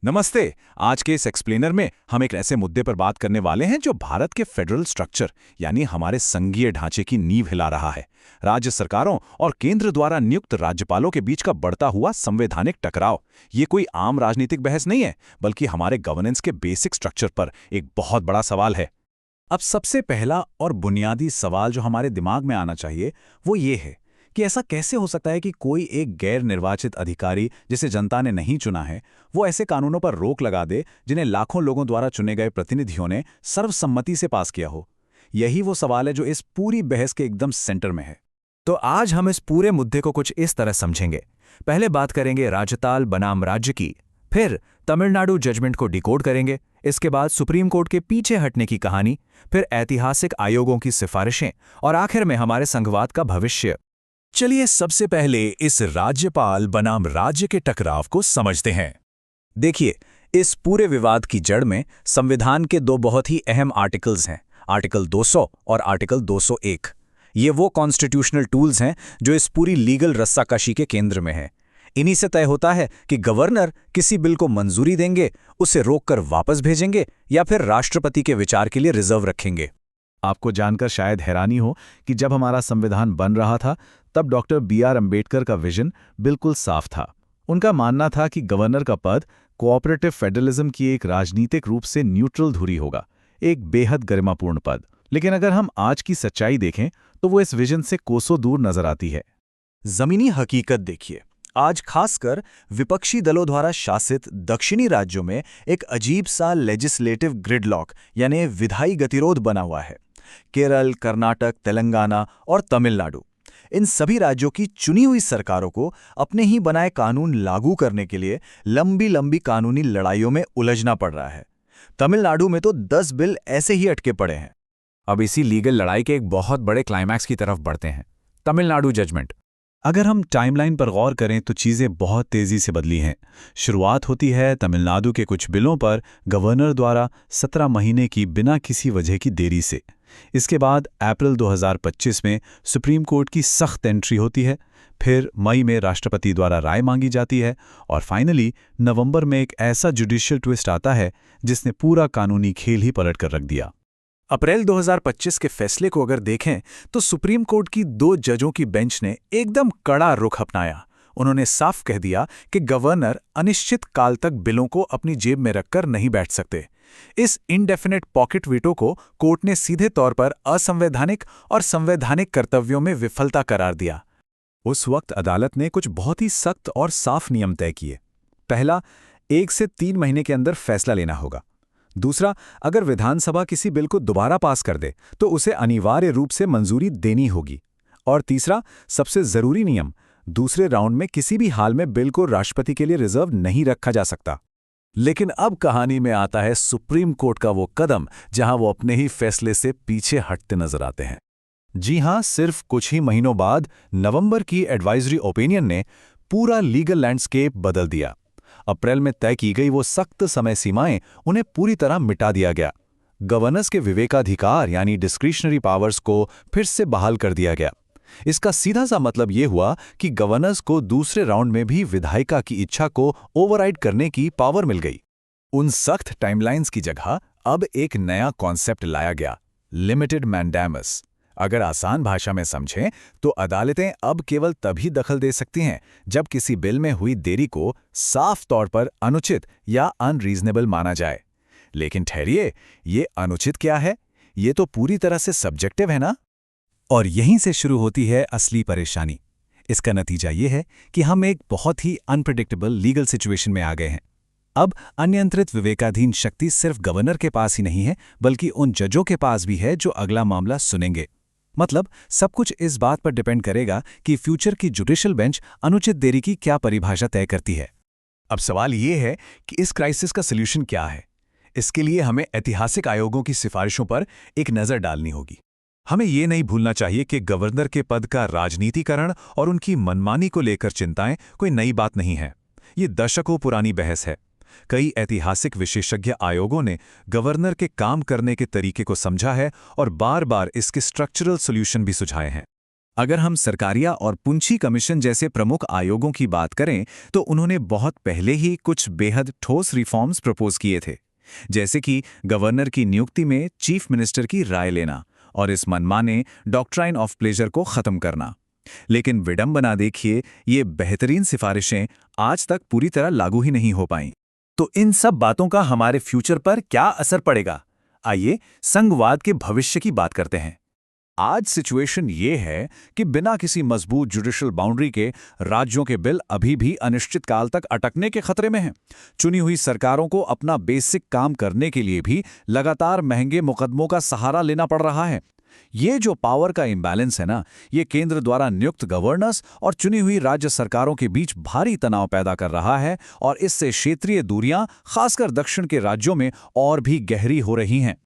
नमस्ते। आज के इस एक्सप्लेनर में हम एक ऐसे मुद्दे पर बात करने वाले हैं जो भारत के फेडरल स्ट्रक्चर यानी हमारे संघीय ढांचे की नींव हिला रहा है। राज्य सरकारों और केंद्र द्वारा नियुक्त राज्यपालों के बीच का बढ़ता हुआ संवैधानिक टकराव। ये कोई आम राजनीतिक बहस नहीं है, बल्कि हमारे गवर्नेंस के बेसिक स्ट्रक्चर पर एक बहुत बड़ा सवाल है। अब सबसे पहला और बुनियादी सवाल जो हमारे दिमाग में आना चाहिए वो ये है कि ऐसा कैसे हो सकता है कि कोई एक गैर निर्वाचित अधिकारी जिसे जनता ने नहीं चुना है, वो ऐसे कानूनों पर रोक लगा दे जिन्हें लाखों लोगों द्वारा चुने गए प्रतिनिधियों ने सर्वसम्मति से पास किया हो। यही वो सवाल है जो इस पूरी बहस के एकदम सेंटर में है। तो आज हम इस पूरे मुद्दे को कुछ इस तरह समझेंगे। पहले बात करेंगे राज्यपाल बनाम राज्य की, फिर तमिलनाडु जजमेंट को डिकोड करेंगे, इसके बाद सुप्रीम कोर्ट के पीछे हटने की कहानी, फिर ऐतिहासिक आयोगों की सिफारिशें और आखिर में हमारे संघवाद का भविष्य। चलिए सबसे पहले इस राज्यपाल बनाम राज्य के टकराव को समझते हैं। देखिए, इस पूरे विवाद की जड़ में संविधान के दो बहुत ही अहम आर्टिकल्स हैं, आर्टिकल 200 और आर्टिकल 201। ये वो कॉन्स्टिट्यूशनल टूल्स हैं जो इस पूरी लीगल रस्साकशी के केंद्र में हैं। इन्हीं से तय होता है कि गवर्नर किसी बिल को मंजूरी देंगे, उसे रोककर वापस भेजेंगे या फिर राष्ट्रपति के विचार के लिए रिजर्व रखेंगे। आपको जानकर शायद हैरानी हो कि जब हमारा संविधान बन रहा था तब डॉक्टर बी.आर. अम्बेडकर का विजन बिल्कुल साफ था। उनका मानना था कि गवर्नर का पद कोऑपरेटिव फेडरलिज्म की एक राजनीतिक रूप से न्यूट्रल धुरी होगा, एक बेहद गरिमापूर्ण पद। लेकिन अगर हम आज की सच्चाई देखें तो वो इस विजन से कोसों दूर नजर आती है। जमीनी हकीकत देखिए, आज खासकर विपक्षी दलों द्वारा शासित दक्षिणी राज्यों में एक अजीब सा लेजिस्लेटिव ग्रिडलॉक यानी विधायी गतिरोध बना हुआ है। केरल, कर्नाटक, तेलंगाना और तमिलनाडु, इन सभी राज्यों की चुनी हुई सरकारों को अपने ही बनाए कानून लागू करने के लिए लंबी लंबी कानूनी लड़ाइयों में उलझना पड़ रहा है। तमिलनाडु में तो 10 बिल ऐसे ही अटके पड़े हैं। अब इसी लीगल लड़ाई के एक बहुत बड़े क्लाइमैक्स की तरफ बढ़ते हैं, तमिलनाडु जजमेंट। अगर हम टाइमलाइन पर गौर करें तो चीज़ें बहुत तेज़ी से बदली हैं। शुरुआत होती है तमिलनाडु के कुछ बिलों पर गवर्नर द्वारा 17 महीने की बिना किसी वजह की देरी से। इसके बाद अप्रैल 2025 में सुप्रीम कोर्ट की सख्त एंट्री होती है, फिर मई में राष्ट्रपति द्वारा राय मांगी जाती है और फाइनली नवंबर में एक ऐसा जुडिशियल ट्विस्ट आता है जिसने पूरा कानूनी खेल ही पलट कर रख दिया। अप्रैल 2025 के फैसले को अगर देखें तो सुप्रीम कोर्ट की 2 जजों की बेंच ने एकदम कड़ा रुख अपनाया। उन्होंने साफ कह दिया कि गवर्नर अनिश्चित काल तक बिलों को अपनी जेब में रखकर नहीं बैठ सकते। इस इंडेफिनेट पॉकेट वीटो को कोर्ट ने सीधे तौर पर असंवैधानिक और संवैधानिक कर्तव्यों में विफलता करार दिया। उस वक्त अदालत ने कुछ बहुत ही सख्त और साफ नियम तय किए। पहला, 1 से 3 महीने के अंदर फैसला लेना होगा। दूसरा, अगर विधानसभा किसी बिल को दोबारा पास कर दे तो उसे अनिवार्य रूप से मंजूरी देनी होगी। और तीसरा, सबसे जरूरी नियम, दूसरे राउंड में किसी भी हाल में बिल को राष्ट्रपति के लिए रिजर्व नहीं रखा जा सकता। लेकिन अब कहानी में आता है सुप्रीम कोर्ट का वो कदम जहां वो अपने ही फैसले से पीछे हटते नजर आते हैं। जी हां, सिर्फ कुछ ही महीनों बाद नवंबर की एडवाइजरी ओपिनियन ने पूरा लीगल लैंडस्केप बदल दिया। अप्रैल में तय की गई वो सख्त समय सीमाएं उन्हें पूरी तरह मिटा दिया गया। गवर्नर्स के विवेकाधिकार यानी डिस्क्रिशनरी पावर्स को फिर से बहाल कर दिया गया। इसका सीधा सा मतलब ये हुआ कि गवर्नर्स को दूसरे राउंड में भी विधायिका की इच्छा को ओवरराइड करने की पावर मिल गई। उन सख्त टाइमलाइंस की जगह अब एक नया कॉन्सेप्ट लाया गया, लिमिटेड मैंडेमस। अगर आसान भाषा में समझें तो अदालतें अब केवल तभी दखल दे सकती हैं जब किसी बिल में हुई देरी को साफ तौर पर अनुचित या अनरीजनेबल माना जाए। लेकिन ठहरिए, ये अनुचित क्या है? ये तो पूरी तरह से सब्जेक्टिव है ना? और यहीं से शुरू होती है असली परेशानी। इसका नतीजा ये है कि हम एक बहुत ही अनप्रेडिक्टेबल लीगल सिचुएशन में आ गए हैं। अब अनियंत्रित विवेकाधीन शक्ति सिर्फ गवर्नर के पास ही नहीं है, बल्कि उन जजों के पास भी है जो अगला मामला सुनेंगे। मतलब सब कुछ इस बात पर डिपेंड करेगा कि फ्यूचर की जुडिशियल बेंच अनुचित देरी की क्या परिभाषा तय करती है। अब सवाल ये है कि इस क्राइसिस का सॉल्यूशन क्या है? इसके लिए हमें ऐतिहासिक आयोगों की सिफारिशों पर एक नज़र डालनी होगी। हमें ये नहीं भूलना चाहिए कि गवर्नर के पद का राजनीतिकरण और उनकी मनमानी को लेकर चिंताएं कोई नई बात नहीं है। ये दशकों पुरानी बहस है। कई ऐतिहासिक विशेषज्ञ आयोगों ने गवर्नर के काम करने के तरीके को समझा है और बार बार इसके स्ट्रक्चरल सॉल्यूशन भी सुझाए हैं। अगर हम सरकारिया और पुंछी कमीशन जैसे प्रमुख आयोगों की बात करें तो उन्होंने बहुत पहले ही कुछ बेहद ठोस रिफॉर्म्स प्रपोज किए थे, जैसे कि गवर्नर की नियुक्ति में चीफ मिनिस्टर की राय लेना और इस मनमाने डॉक्ट्राइन ऑफ प्लेजर को खत्म करना। लेकिन विडंबना देखिए, ये बेहतरीन सिफारिशें आज तक पूरी तरह लागू ही नहीं हो पाईं। तो इन सब बातों का हमारे फ्यूचर पर क्या असर पड़ेगा? आइए संघवाद के भविष्य की बात करते हैं। आज सिचुएशन ये है कि बिना किसी मजबूत जुडिशियल बाउंड्री के राज्यों के बिल अभी भी अनिश्चित काल तक अटकने के खतरे में हैं। चुनी हुई सरकारों को अपना बेसिक काम करने के लिए भी लगातार महंगे मुकदमों का सहारा लेना पड़ रहा है। ये जो पावर का इम्बैलेंस है ना, ये केंद्र द्वारा नियुक्त गवर्नर्स और चुनी हुई राज्य सरकारों के बीच भारी तनाव पैदा कर रहा है और इससे क्षेत्रीय दूरियां खासकर दक्षिण के राज्यों में और भी गहरी हो रही हैं।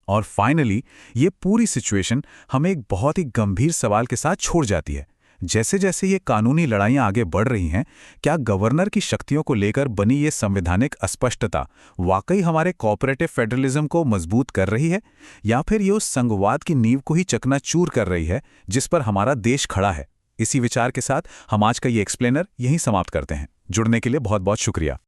और फाइनली ये पूरी सिचुएशन हमें एक बहुत ही गंभीर सवाल के साथ छोड़ जाती है। जैसे जैसे ये कानूनी लड़ाइयां आगे बढ़ रही हैं, क्या गवर्नर की शक्तियों को लेकर बनी ये संवैधानिक अस्पष्टता वाकई हमारे कोऑपरेटिव फेडरलिज्म को मजबूत कर रही है, या फिर ये उस संघवाद की नींव को ही चकनाचूर कर रही है जिस पर हमारा देश खड़ा है? इसी विचार के साथ हम आज का ये एक्सप्लेनर यहीं समाप्त करते हैं। जुड़ने के लिए बहुत बहुत शुक्रिया।